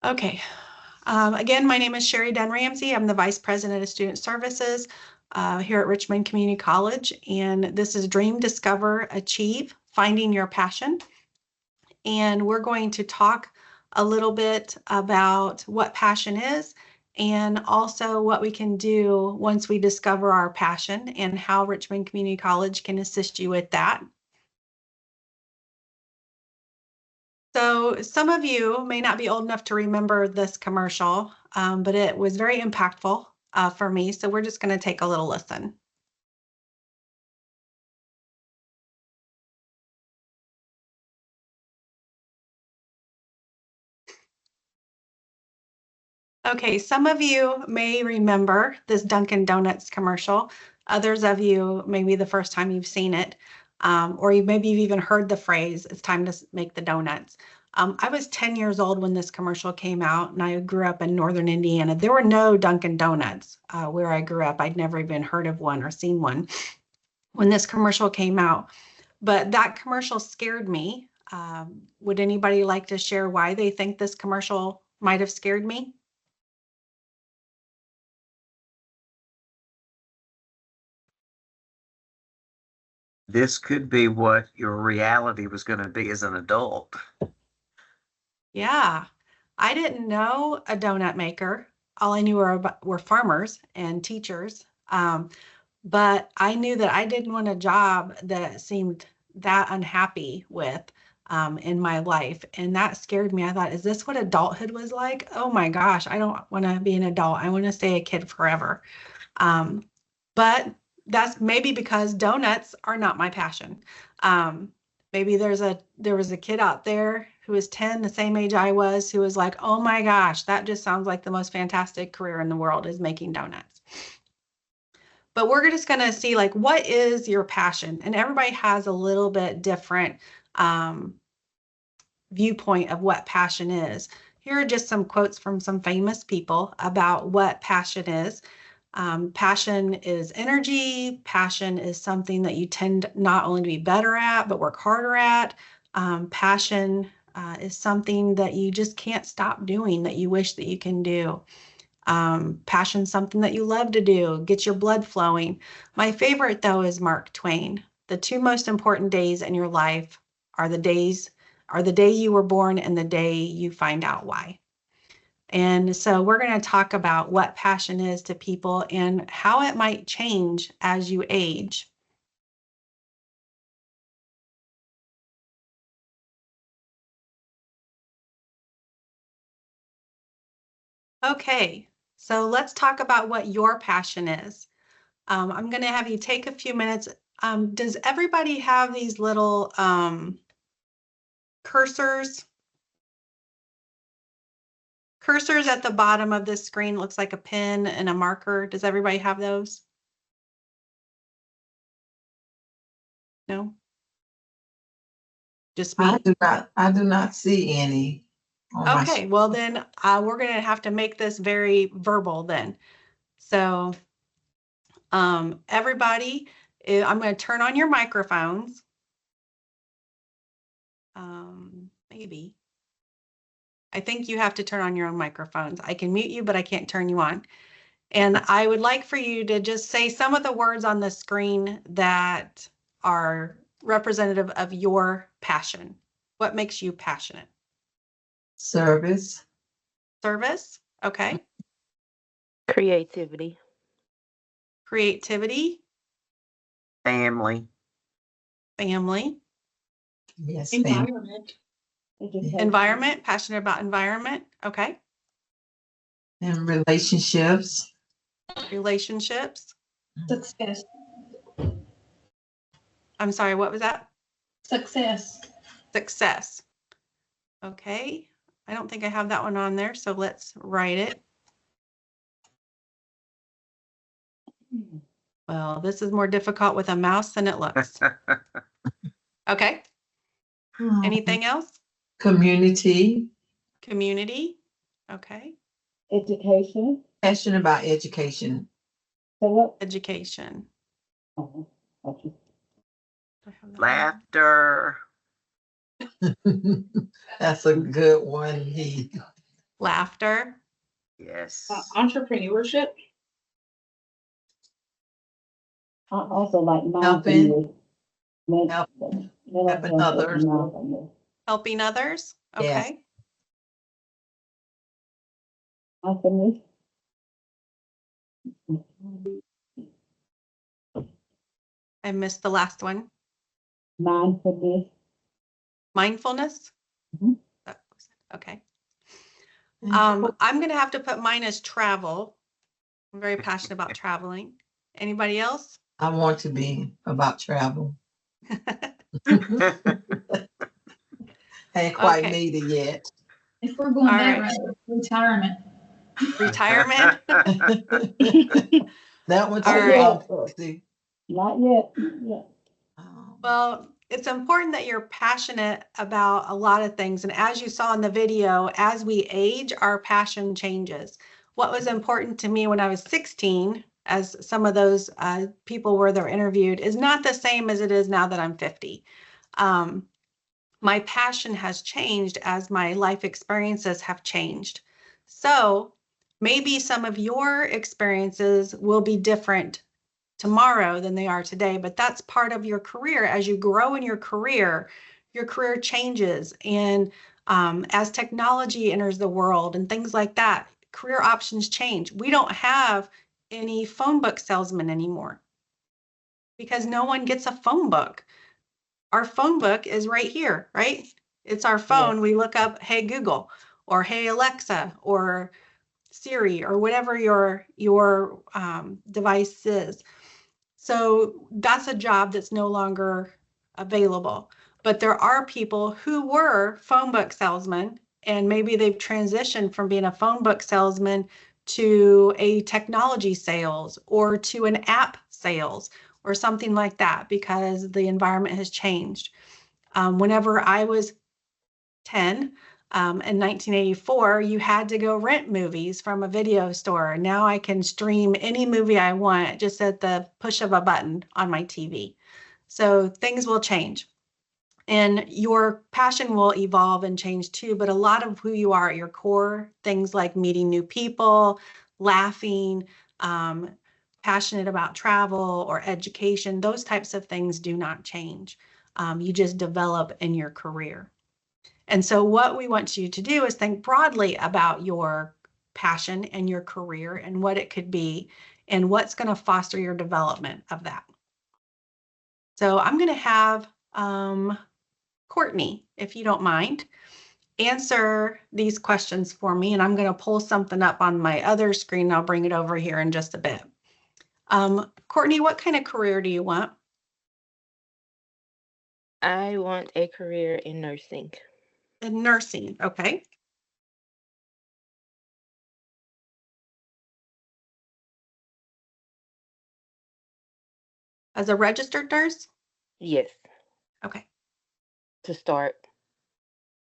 Okay. Again, my name is Sherry Dunn Ramsey. I'm the Vice President of Student Services here at Richmond Community College, and this is Dream, Discover, Achieve, Finding Your Passion. And we're going to talk a little bit about what passion is and also what we can do once we discover our passion and how Richmond Community College can assist you with that. So some of you may not be old enough to remember this commercial, but it was very impactful for me. So we're just going to take a little listen. Okay, some of you may remember this Dunkin' Donuts commercial. Others of you may be the first time you've seen it, or maybe you've even heard the phrase, it's time to make the donuts. I was 10 years old when this commercial came out, and I grew up in northern Indiana. There were no Dunkin' Donuts where I grew up. I'd never even heard of one or seen one when this commercial came out. But that commercial scared me. Would anybody like to share why they think this commercial might have scared me? This could be what your reality was going to be as an adult. Yeah, I didn't know a donut maker. All I knew were farmers and teachers. But I knew that I didn't want a job that seemed that unhappy with in my life. And that scared me. I thought, is this what adulthood was like? Oh my gosh, I don't want to be an adult. I want to stay a kid forever. But that's maybe because donuts are not my passion. Maybe there was a kid out there who was 10, the same age I was, who was like, oh my gosh, that just sounds like the most fantastic career in the world is making donuts. But we're just going to see, like, what is your passion? And everybody has a little bit different viewpoint of what passion is. Here are just some quotes from some famous people about what passion is. Passion is energy. Passion is something that you tend not only to be better at, but work harder at. Passion is something that you just can't stop doing that you wish that you can do. Passion, something that you love to do, get your blood flowing. My favorite, though, is Mark Twain. The two most important days in your life are the day you were born and the day you find out why. And so we're going to talk about what passion is to people and how it might change as you age. Okay, so let's talk about what your passion is. I'm going to have you take a few minutes. Does everybody have these little cursors? Cursors at the bottom of this screen looks like a pen and a marker. Does everybody have those? No? Just me? I do not see any. Okay, well then we're going to have to make this very verbal then. So everybody, I'm going to turn on your microphones. Maybe. I think you have to turn on your own microphones. I can mute you, but I can't turn you on. And I would like for you to just say some of the words on the screen that are representative of your passion. What makes you passionate? Service. Service. Okay. Creativity. Creativity. Family. Family. Yes. Environment. Environment. Passionate about environment. Okay. And relationships. Relationships. Success. I'm sorry, what was that? Success. Success. Okay. I don't think I have that one on there, so let's write it. Well, this is more difficult with a mouse than it looks. Okay. Anything else? Community. Community. Okay. Education. Passionate about education. Education. Laughter. That's a good one. laughter, Yes. Entrepreneurship. I also like Helping. mindfulness. Helping others. helping others. Yes. Okay. Mindfulness. I missed the last one. Mindfulness. Mindfulness. Mhm. Okay. And I'm going to have to put mine as travel. I'm very passionate about traveling. Anybody else? I want to be about travel. Ain't quite Okay. made it yet. If we're going All that right. route, retirement. Retirement. That one too. All right. obviously. Not yet. Yeah. Well, it's important that you're passionate about a lot of things. And as you saw in the video, as we age, our passion changes. What was important to me when I was 16, as some of those people were there interviewed, is not the same as it is now that I'm 50. My passion has changed as my life experiences have changed. So maybe some of your experiences will be different tomorrow than they are today, but that's part of your career. As you grow in your career changes. And as technology enters the world and things like that, career options change. We don't have any phone book salesmen anymore because no one gets a phone book. Our phone book is right here, right? It's our phone. We look up, hey, Google, or hey, Alexa, or Siri, or whatever your device is. So that's a job that's no longer available. But there are people who were phone book salesmen, and maybe they've transitioned from being a phone book salesman to a technology sales or to an app sales or something like that because the environment has changed. Whenever I was 10, in 1984, you had to go rent movies from a video store. Now I can stream any movie I want just at the push of a button on my TV. So things will change. And your passion will evolve and change too, but a lot of who you are at your core, things like meeting new people, laughing, passionate about travel or education, those types of things do not change. You just develop in your career. And so what we want you to do is think broadly about your passion and your career and what it could be and what's going to foster your development of that. So I'm going to have Courtney, if you don't mind, answer these questions for me. And I'm going to pull something up on my other screen. I'll bring it over here in just a bit. Courtney, what kind of career do you want? I want a career in nursing. In nursing, okay. As a registered nurse? Yes, Okay. to start.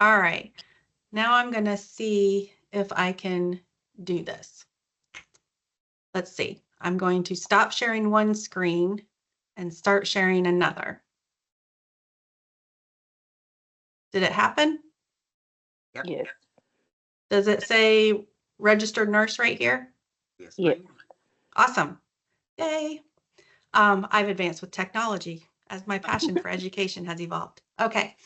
All right. Now I'm going to see if I can do this. Let's see. I'm going to stop sharing one screen and start sharing another. Did it happen? Yep. Yes. Does it say registered nurse right here? Yes, Yes. ma'am. Awesome. Yay. I've advanced with technology as my passion for education has evolved. Okay.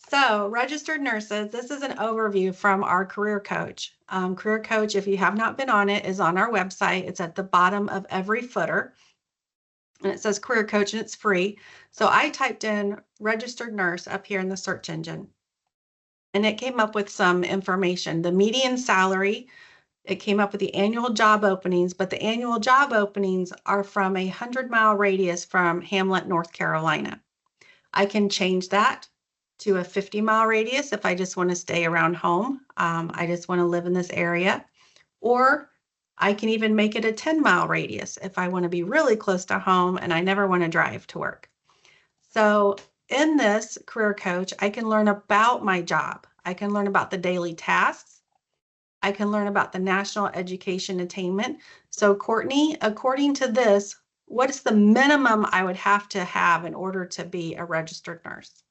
So registered nurses, this is an overview from our career coach. Career coach, if you have not been on it, is on our website. It's at the bottom of every footer. And it says career coach and it's free. So I typed in registered nurse up here in the search engine. And it came up with some information. The median salary, it came up with the annual job openings, but the annual job openings are from a 100-mile radius from Hamlet, North Carolina. I can change that to a 50-mile radius if I just want to stay around home. I just want to live in this area. Or I can even make it a 10-mile radius if I want to be really close to home and I never want to drive to work. So in this career coach, I can learn about my job. I can learn about the daily tasks. I can learn about the national education attainment. So Courtney, according to this, what is the minimum I would have to have in order to be a registered nurse?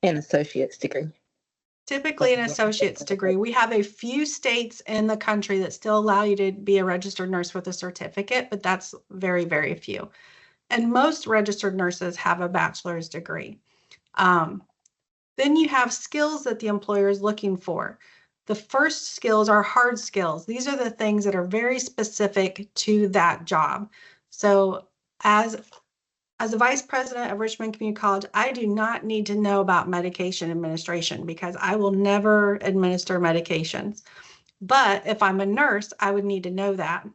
An associate's degree. Typically an associate's degree. We have a few states in the country that still allow you to be a registered nurse with a certificate, but that's very, very few. And most registered nurses have a bachelor's degree. Then you have skills that the employer is looking for. The first skills are hard skills. These are the things that are very specific to that job. So as a vice president of Richmond Community College, I do not need to know about medication administration because I will never administer medications. But if I'm a nurse, I would need to know that.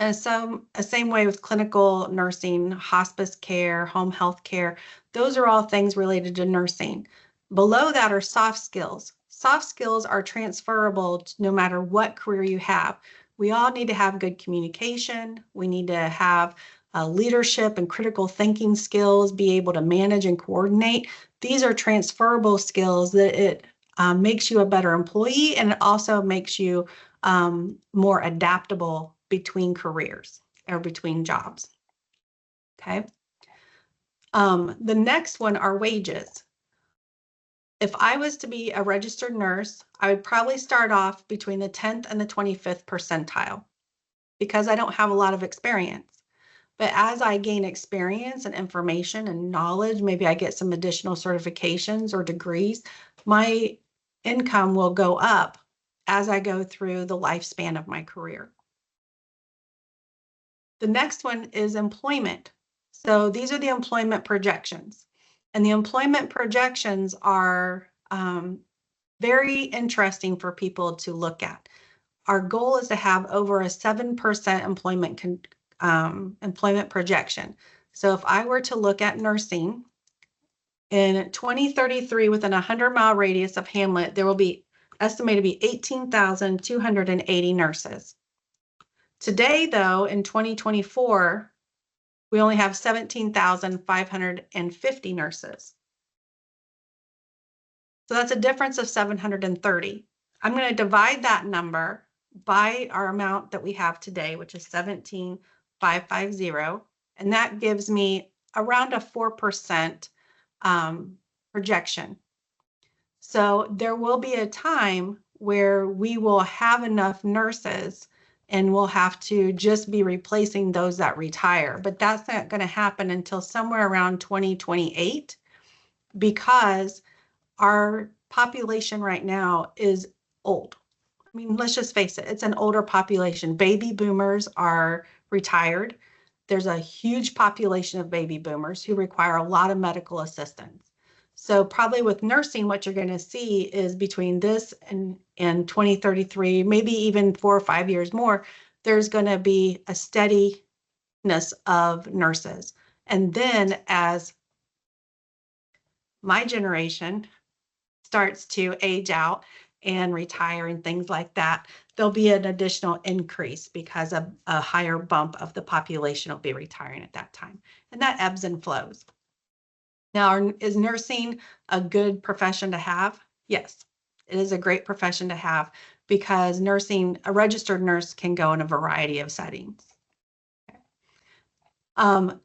And so, same way with clinical nursing, hospice care, home health care, those are all things related to nursing. Below that are soft skills. Soft skills are transferable no matter what career you have. We all need to have good communication. We need to have leadership and critical thinking skills, be able to manage and coordinate. These are transferable skills that it makes you a better employee, and it also makes you more adaptable between careers or between jobs. Okay. The next one are wages. If I was to be a registered nurse, I would probably start off between the 10th and the 25th percentile because I don't have a lot of experience. But as I gain experience and information and knowledge, maybe I get some additional certifications or degrees, my income will go up as I go through the lifespan of my career. The next one is employment. So these are the employment projections. And the employment projections are very interesting for people to look at. Our goal is to have over a 7% employment projection. So if I were to look at nursing, in 2033, within a 100-mile radius of Hamlet, there will be estimated to be 18,280 nurses. Today, though, in 2024, we only have 17,550 nurses. So that's a difference of 730. I'm going to divide that number by our amount that we have today, which is 17,550, and that gives me around a 4% projection. So there will be a time where we will have enough nurses and we'll have to just be replacing those that retire. But that's not going to happen until somewhere around 2028 because our population right now is old. I mean, let's just face it, it's an older population. Baby boomers are retired. There's a huge population of baby boomers who require a lot of medical assistance. So probably with nursing, what you're going to see is between this and 2033, maybe even 4 or 5 years more, there's going to be a steadiness of nurses. And then as my generation starts to age out and retire and things like that, there'll be an additional increase because of a higher bump of the population will be retiring at that time. And that ebbs and flows. Now, is nursing a good profession to have? Yes, it is a great profession to have because nursing, a registered nurse can go in a variety of settings. The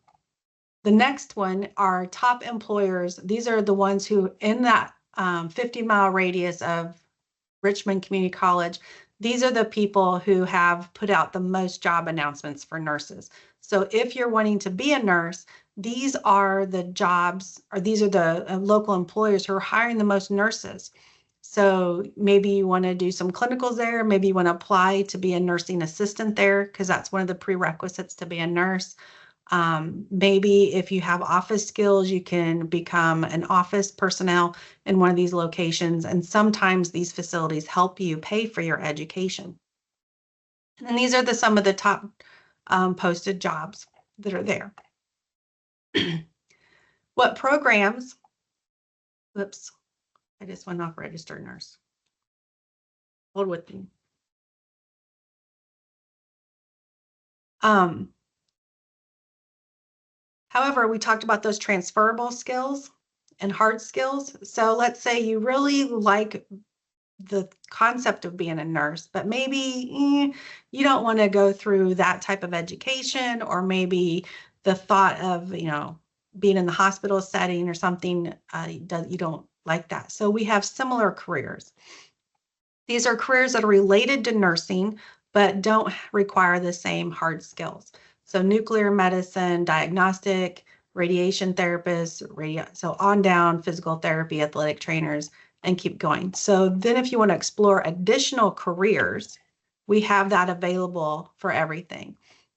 next one are top employers. These are the ones who in that 50-mile radius of Richmond Community College, these are the people who have put out the most job announcements for nurses. So if you're wanting to be a nurse, these are the jobs, or these are the local employers who are hiring the most nurses. So maybe you want to do some clinicals there. Maybe you want to apply to be a nursing assistant there because that's one of the prerequisites to be a nurse. Maybe if you have office skills, you can become an office personnel in one of these locations. And sometimes these facilities help you pay for your education. And these are some of the top posted jobs that are there. What programs, whoops, I just went off registered nurse. Hold with me. However, we talked about those transferable skills and hard skills. So let's say you really like the concept of being a nurse, but maybe you don't want to go through that type of education, or maybe the thought of, being in the hospital setting or something, you don't like that. So we have similar careers. These are careers that are related to nursing, but don't require the same hard skills. So nuclear medicine, diagnostic, radiation therapists, so on down, physical therapy, athletic trainers, and keep going. So then if you want to explore additional careers, we have that available for everything.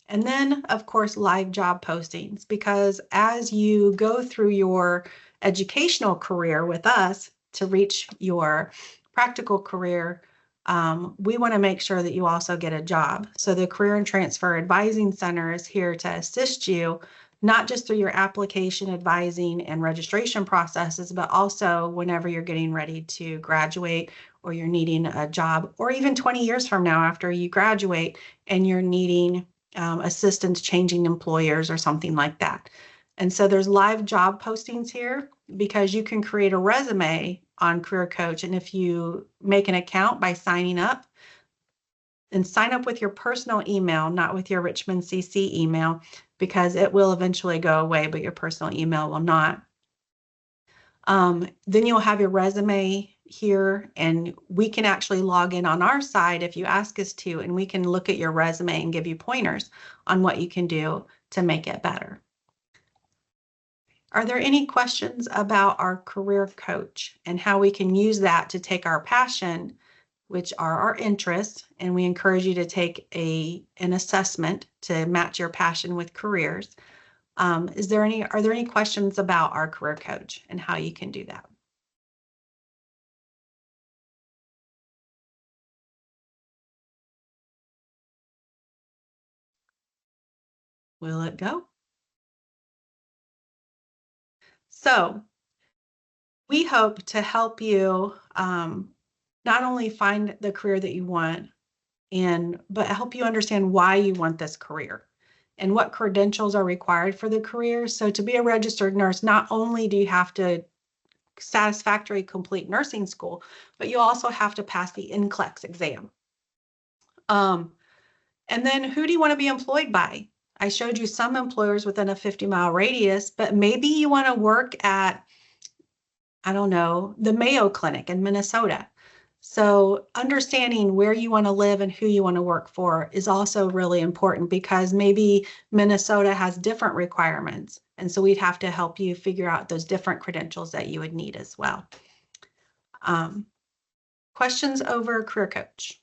And then, of course, live job postings, because as you go through your educational career with us to reach your practical career, we want to make sure that you also get a job. So the Career and Transfer Advising Center is here to assist you, not just through your application, advising, and registration processes, but also whenever you're getting ready to graduate or you're needing a job, or even 20 years from now after you graduate and you're needing assistance changing employers or something like that. And so there's live job postings here because you can create a resume on Career Coach. And if you make an account by signing up, and sign up with your personal email, not with your Richmond CC email, because it will eventually go away, but your personal email will not. Then you'll have your resume here, and we can actually log in on our side if you ask us to, and we can look at your resume and give you pointers on what you can do to make it better. Are there any questions about our Career Coach and how we can use that to take our passion, which are our interests, and we encourage you to take an assessment to match your passion with careers? Are there any questions about our Career Coach and how you can do that? Will it go? So we hope to help you not only find the career that you want, but help you understand why you want this career and what credentials are required for the career. So to be a registered nurse, not only do you have to satisfactorily complete nursing school, but you also have to pass the NCLEX exam. And then who do you want to be employed by? I showed you some employers within a 50-mile radius, but maybe you want to work at, I don't know, the Mayo Clinic in Minnesota. So understanding where you want to live and who you want to work for is also really important, because maybe Minnesota has different requirements. And so we'd have to help you figure out those different credentials that you would need as well. Questions over Career Coach?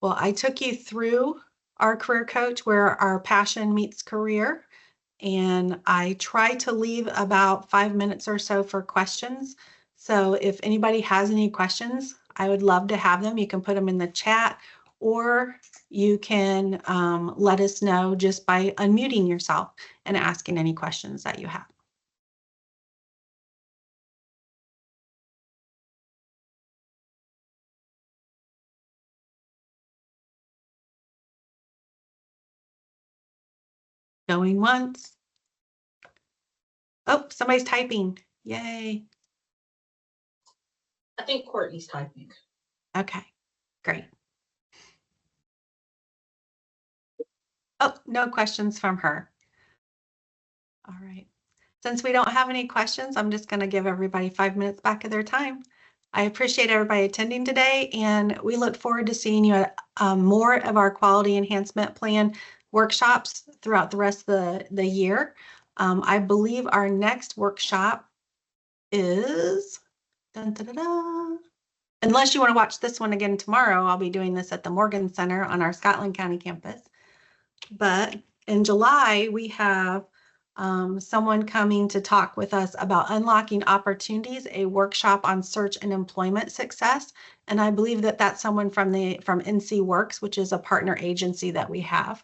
Well, I took you through our Career Coach where our passion meets career. And I try to leave about 5 minutes or so for questions. So if anybody has any questions, I would love to have them. You can put them in the chat, or you can let us know just by unmuting yourself and asking any questions that you have. Going once. Oh, somebody's typing. Yay. I think Courtney's typing. Okay, great. Oh, no questions from her. All right. Since we don't have any questions, I'm just going to give everybody 5 minutes back of their time. I appreciate everybody attending today, and we look forward to seeing you at more of our quality enhancement plan workshops throughout the rest of the year. I believe our next workshop is, dun, dun, dun, dun. Unless you want to watch this one again tomorrow, I'll be doing this at the Morgan Center on our Scotland County campus. But in July, we have someone coming to talk with us about unlocking opportunities, a workshop on search and employment success. And I believe that that's someone from NC Works, which is a partner agency that we have.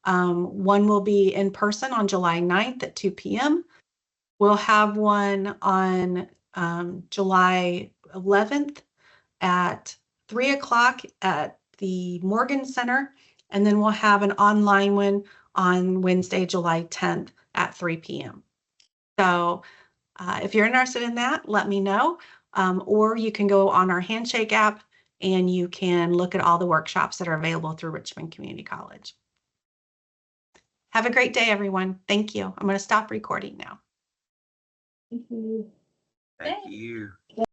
One will be in person on July 9th at 2 p.m. We'll have one on July 11th at 3 o'clock at the Morgan Center. And then we'll have an online one on Wednesday, July 10th at 3 p.m. So if you're interested in that, let me know. Or you can go on our Handshake app and you can look at all the workshops that are available through Richmond Community College. Have a great day, everyone. Thank you. I'm going to stop recording now. Thank you. Thank you.